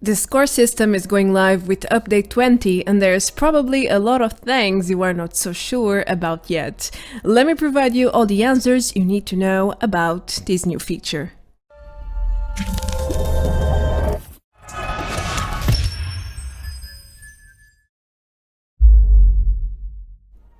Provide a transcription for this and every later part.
The S.C.O.R.E system is going live with update 20 and there's probably a lot of things you are not so sure about yet. Let me provide you all the answers you need to know about this new feature.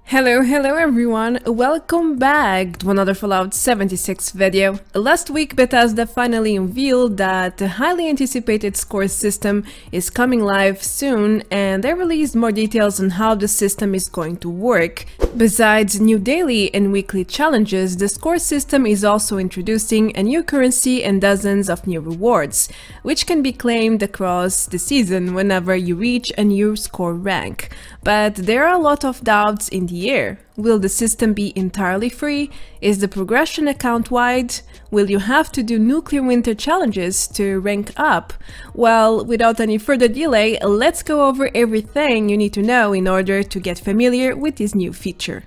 Hello everyone, welcome back to another Fallout 76 video. Last week Bethesda finally unveiled that the highly anticipated S.C.O.R.E system is coming live soon, and they released more details on how the system is going to work. Besides new daily and weekly challenges, the S.C.O.R.E system is also introducing a new currency and dozens of new rewards, which can be claimed across the season whenever you reach a new S.C.O.R.E rank. But there are a lot of doubts in the air. Will the system be entirely free? Is the progression account-wide? Will you have to do nuclear winter challenges to rank up? Well, without any further delay, let's go over everything you need to know in order to get familiar with this new feature.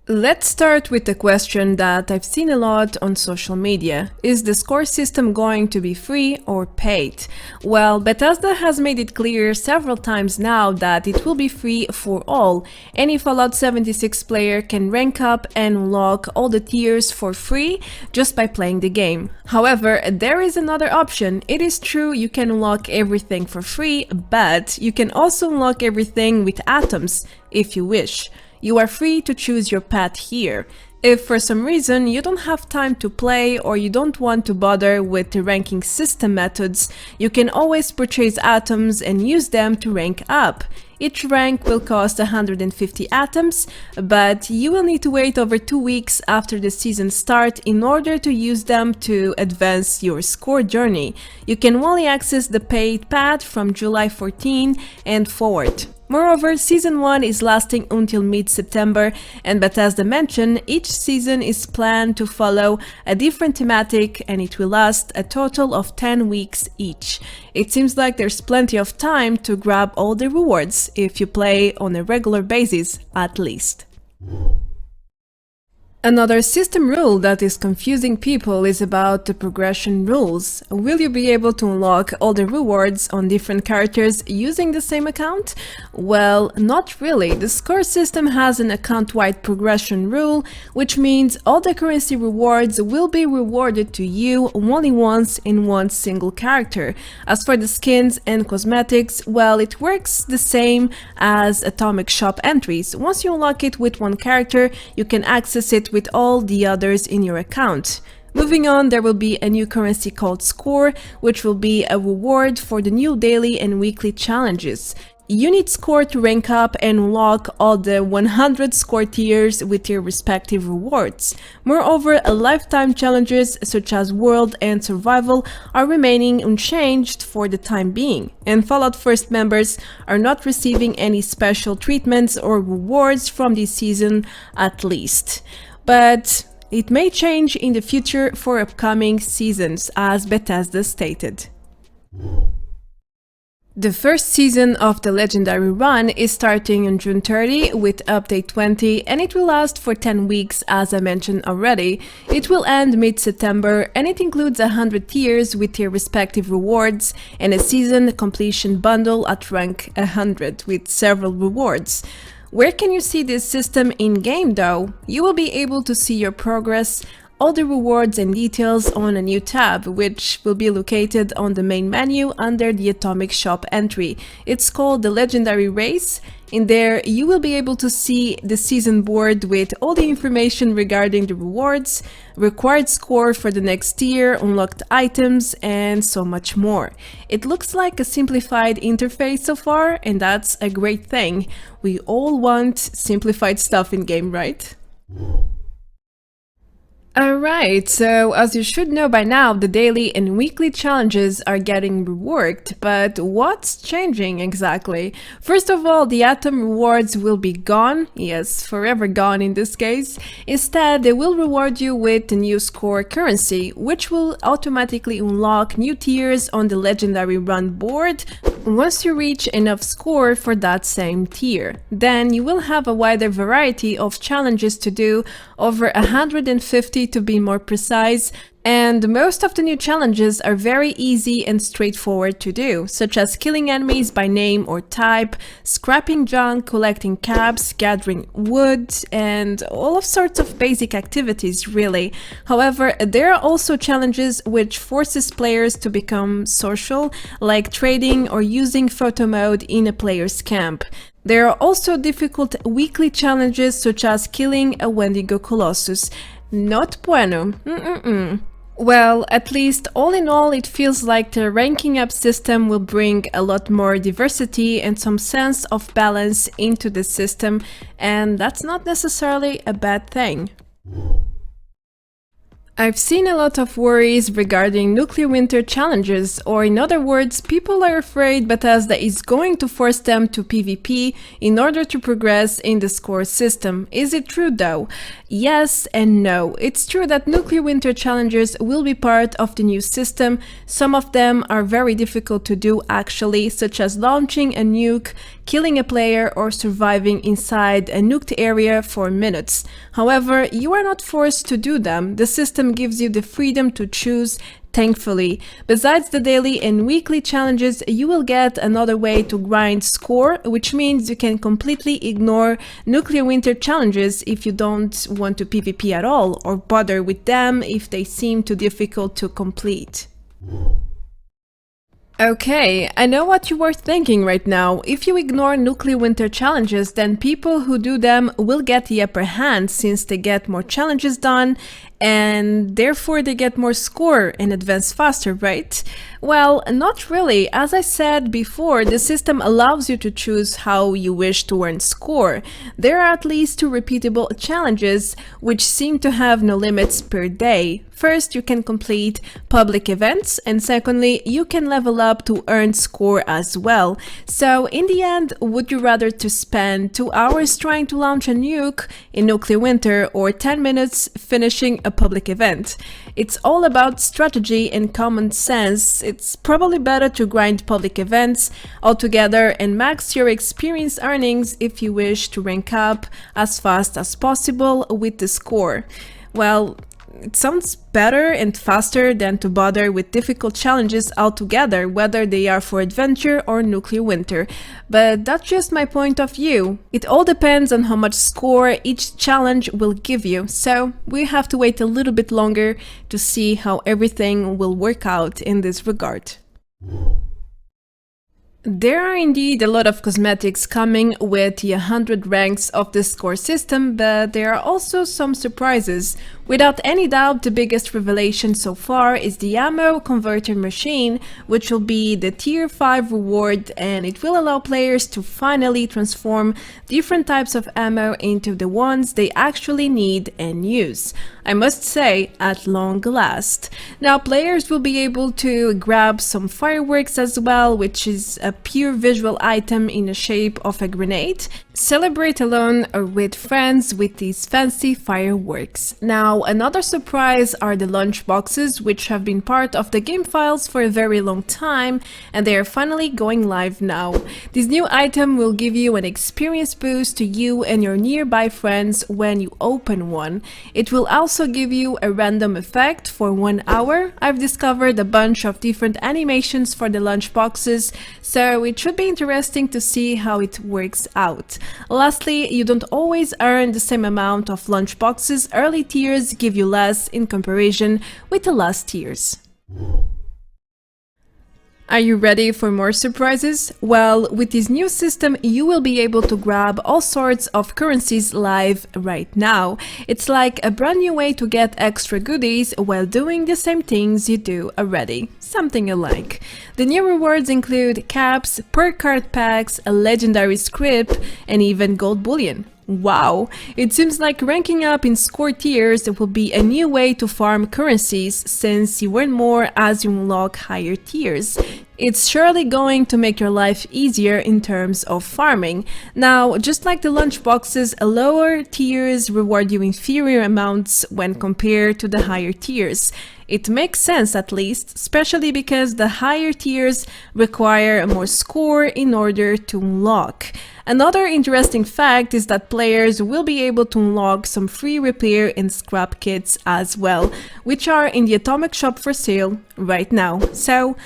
Let's start with the question that I've seen a lot on social media. Is the S.C.O.R.E system going to be free or paid? Well, Bethesda has made it clear several times now that it will be free for all. Any Fallout 76 player can rank up and unlock all the tiers for free just by playing the game. However, there is another option. It is true you can unlock everything for free, but you can also unlock everything with atoms if you wish. You are free to choose your path here. If for some reason you don't have time to play or you don't want to bother with the ranking system methods, you can always purchase atoms and use them to rank up. Each rank will cost 150 atoms, but you will need to wait over 2 weeks after the season start in order to use them to advance your S.C.O.R.E journey. You can only access the paid path from July 14 and forward. Moreover, Season 1 is lasting until mid-September, and Bethesda mentioned each season is planned to follow a different thematic and it will last a total of 10 weeks each. It seems like there's plenty of time to grab all the rewards if you play on a regular basis, at least. Another system rule that is confusing people is about the progression rules. Will you be able to unlock all the rewards on different characters using the same account? Well, not really. The S.C.O.R.E system has an account-wide progression rule, which means all the currency rewards will be rewarded to you only once in one single character. As for the skins and cosmetics, well, it works the same as atomic shop entries. Once you unlock it with one character, you can access it with all the others in your account. Moving on, there will be a new currency called S.C.O.R.E, which will be a reward for the new daily and weekly challenges. You need S.C.O.R.E to rank up and unlock all the 100 S.C.O.R.E tiers with their respective rewards. Moreover, lifetime challenges such as World and Survival are remaining unchanged for the time being, and Fallout First members are not receiving any special treatments or rewards from this season at least. But it may change in the future for upcoming seasons, as Bethesda stated. The first season of the Legendary Run is starting on June 30 with update 20, and it will last for 10 weeks as I mentioned already. It will end mid-September and it includes 100 tiers with their respective rewards and a season completion bundle at rank 100 with several rewards. Where can you see this system in-game though? You will be able to see your progress, all the rewards and details on a new tab, which will be located on the main menu under the Atomic Shop entry. It's called the Legendary Race. In there, you will be able to see the season board with all the information regarding the rewards, required S.C.O.R.E for the next tier, unlocked items, and so much more. It looks like a simplified interface so far, and that's a great thing. We all want simplified stuff in-game, right? Alright, so as you should know by now, the daily and weekly challenges are getting reworked, but what's changing exactly? First of all, the atom rewards will be gone, yes, forever gone in this case. Instead, they will reward you with the new S.C.O.R.E currency, which will automatically unlock new tiers on the Legendary Run board once you reach enough S.C.O.R.E for that same tier. Then you will have a wider variety of challenges to do, over 150 to be more precise, And most of the new challenges are very easy and straightforward to do, such as killing enemies by name or type, scrapping junk, collecting caps, gathering wood, and all of sorts of basic activities, really. However, there are also challenges which forces players to become social, like trading or using photo mode in a player's camp. There are also difficult weekly challenges such as killing a Wendigo Colossus. Not bueno. Well, at least all in all, it feels like the ranking up system will bring a lot more diversity and some sense of balance into the system, and that's not necessarily a bad thing. I've seen a lot of worries regarding nuclear winter challenges, or in other words, people are afraid Bethesda is going to force them to PvP in order to progress in the S.C.O.R.E system. Is it true though? Yes and no. It's true that nuclear winter challenges will be part of the new system. Some of them are very difficult to do actually, such as launching a nuke, killing a player, or surviving inside a nuked area for minutes. However, you are not forced to do them. The system gives you the freedom to choose, thankfully. Besides the daily and weekly challenges, you will get another way to grind S.C.O.R.E, which means you can completely ignore nuclear winter challenges if you don't want to PvP at all, or bother with them if they seem too difficult to complete. Okay, I know what you were thinking right now. If you ignore nuclear winter challenges, then people who do them will get the upper hand since they get more challenges done and therefore they get more S.C.O.R.E and advance faster, right? Well, not really. As I said before, the system allows you to choose how you wish to earn S.C.O.R.E. There are at least 2 repeatable challenges which seem to have no limits per day. First, you can complete public events, and secondly, you can level up to earn S.C.O.R.E as well. So in the end, would you rather to spend 2 hours trying to launch a nuke in nuclear winter or 10 minutes finishing a public event? It's all about strategy and common sense. It's probably better to grind public events altogether and max your experience earnings if you wish to rank up as fast as possible with the S.C.O.R.E. Well, it sounds better and faster than to bother with difficult challenges altogether, whether they are for adventure or nuclear winter. But that's just my point of view. It all depends on how much S.C.O.R.E each challenge will give you, so we have to wait a little bit longer to see how everything will work out in this regard. There are indeed a lot of cosmetics coming with the 100 ranks of the S.C.O.R.E system, but there are also some surprises. Without any doubt, the biggest revelation so far is the ammo converter machine, which will be the tier 5 reward, and it will allow players to finally transform different types of ammo into the ones they actually need and use. I must say, at long last. Now, players will be able to grab some fireworks as well, which is a pure visual item in the shape of a grenade. Celebrate alone or with friends with these fancy fireworks. Now, another surprise are the lunch boxes, which have been part of the game files for a very long time, and they are finally going live now. This new item will give you an experience boost to you and your nearby friends when you open one. It will also give you a random effect for 1 hour. I've discovered a bunch of different animations for the lunch boxes, so it should be interesting to see how it works out. Lastly, you don't always earn the same amount of lunch boxes. Early tiers give you less in comparison with the last tiers. Are you ready for more surprises? Well, with this new system, you will be able to grab all sorts of currencies live right now. It's like a brand new way to get extra goodies while doing the same things you do already. Something alike. The new rewards include caps, perk card packs, a legendary script, and even gold bullion. Wow! It seems like ranking up in S.C.O.R.E tiers will be a new way to farm currencies, since you earn more as you unlock higher tiers. It's surely going to make your life easier in terms of farming. Now, just like the lunch boxes, lower tiers reward you inferior amounts when compared to the higher tiers. It makes sense at least, especially because the higher tiers require more score in order to unlock. Another interesting fact is that players will be able to unlock some free repair and scrap kits as well, which are in the Atomic Shop for sale right now. So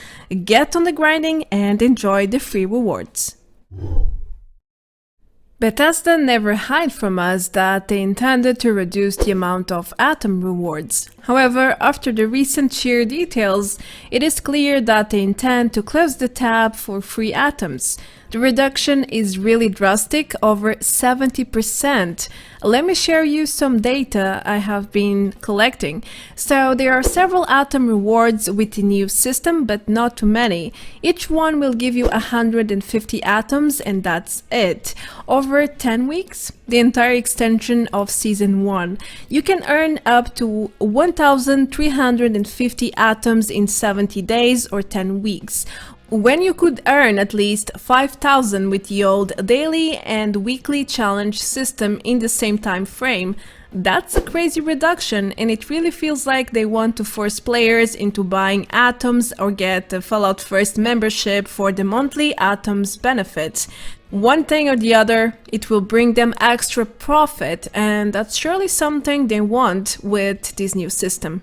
get on the grinding and enjoy the free rewards. Bethesda never hid from us that they intended to reduce the amount of atom rewards. However, after the recent sheer details, it is clear that they intend to close the tab for free atoms. The reduction is really drastic, over 70%. Let me share you some data I have been collecting. So there are several atom rewards with the new system, but not too many. Each one will give you 150 atoms and that's it. Over 10 weeks, the entire extension of Season 1. You can earn up to 1,350 atoms in 70 days or 10 weeks. When you could earn at least 5,000 with the old daily and weekly challenge system in the same time frame. That's a crazy reduction, and it really feels like they want to force players into buying atoms or get a Fallout First membership for the monthly atoms benefits. One thing or the other, it will bring them extra profit, and that's surely something they want with this new system.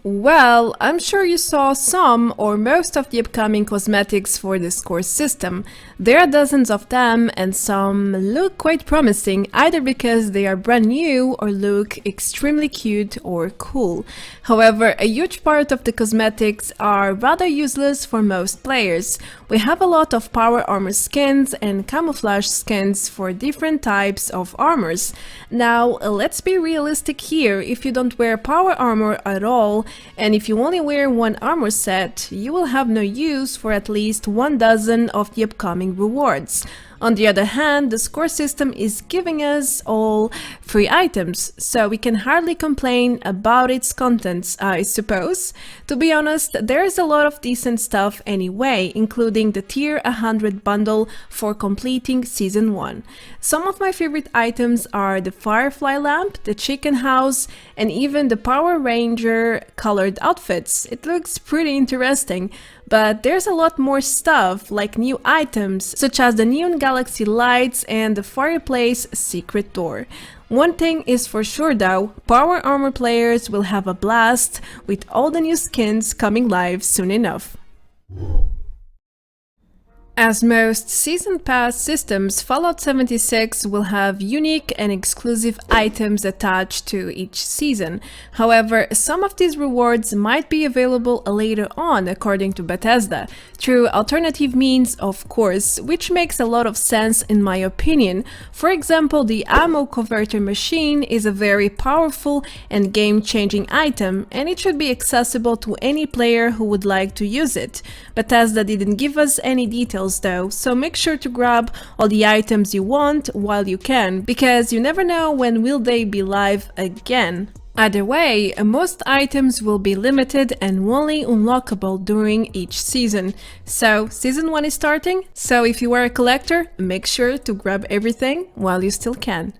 Well, I'm sure you saw some or most of the upcoming cosmetics for the S.C.O.R.E system. There are dozens of them and some look quite promising, either because they are brand new or look extremely cute or cool. However, a huge part of the cosmetics are rather useless for most players. We have a lot of power armor skins and camouflage skins for different types of armors. Now, let's be realistic here. If you don't wear power armor at all, and if you only wear one armor set, you will have no use for at least 12 of the upcoming rewards. On the other hand, the S.C.O.R.E system is giving us all free items, so we can hardly complain about its contents, I suppose. To be honest, there is a lot of decent stuff anyway, including the Tier 100 bundle for completing Season 1. Some of my favorite items are the Firefly lamp, the chicken house, and even the Power Ranger colored outfits. It looks pretty interesting. But there's a lot more stuff, like new items, such as the neon galaxy lights and the fireplace secret door. One thing is for sure though, power armor players will have a blast with all the new skins coming live soon enough. As most Season Pass systems, Fallout 76 will have unique and exclusive items attached to each season. However, some of these rewards might be available later on, according to Bethesda, through alternative means, of course, which makes a lot of sense in my opinion. For example, the ammo converter machine is a very powerful and game-changing item, and it should be accessible to any player who would like to use it. Bethesda didn't give us any details though, so make sure to grab all the items you want while you can, because you never know when will they be live again. Either way, most items will be limited and only unlockable during each season. So, Season 1 is starting, so if you are a collector, make sure to grab everything while you still can.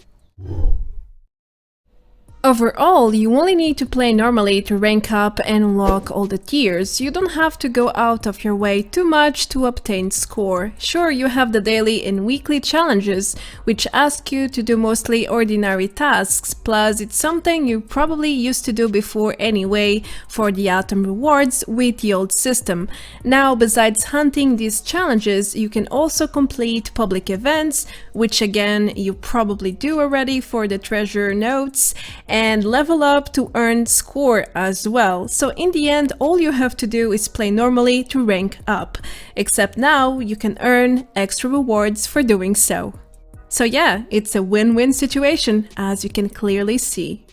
Overall, you only need to play normally to rank up and unlock all the tiers. You don't have to go out of your way too much to obtain score. Sure, you have the daily and weekly challenges, which ask you to do mostly ordinary tasks, plus it's something you probably used to do before anyway for the atom rewards with the old system. Now, besides hunting these challenges, you can also complete public events, which again you probably do already for the treasure notes, and level up to earn score as well. So in the end, all you have to do is play normally to rank up. Except now you can earn extra rewards for doing so. So yeah, it's a win-win situation, as you can clearly see.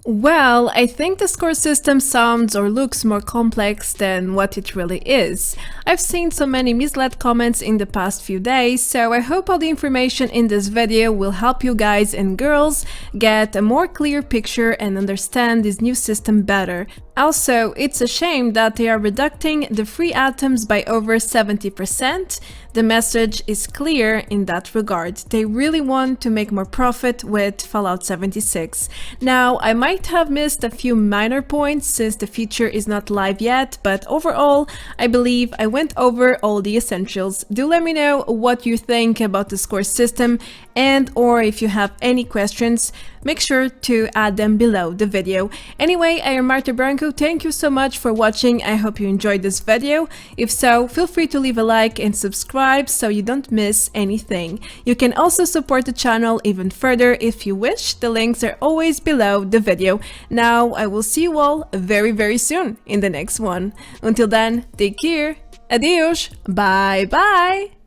Well, I think the S.C.O.R.E system sounds or looks more complex than what it really is. I've seen so many misled comments in the past few days, so I hope all the information in this video will help you guys and girls get a more clear picture and understand this new system better. Also, it's a shame that they are reducing the free atoms by over 70%. The message is clear in that regard. They really want to make more profit with Fallout 76. Now, I might have missed a few minor points since the feature is not live yet, but overall, I believe I went over all the essentials. Do let me know what you think about the S.C.O.R.E system, and or if you have any questions, make sure to add them below the video. Anyway, I am Marta Branco. Thank you so much for watching. I hope you enjoyed this video. If so, feel free to leave a like and subscribe so you don't miss anything. You can also support the channel even further if you wish. The links are always below the video. Now, I will see you all very soon in the next one. Until then, take care. Adeus. Bye bye.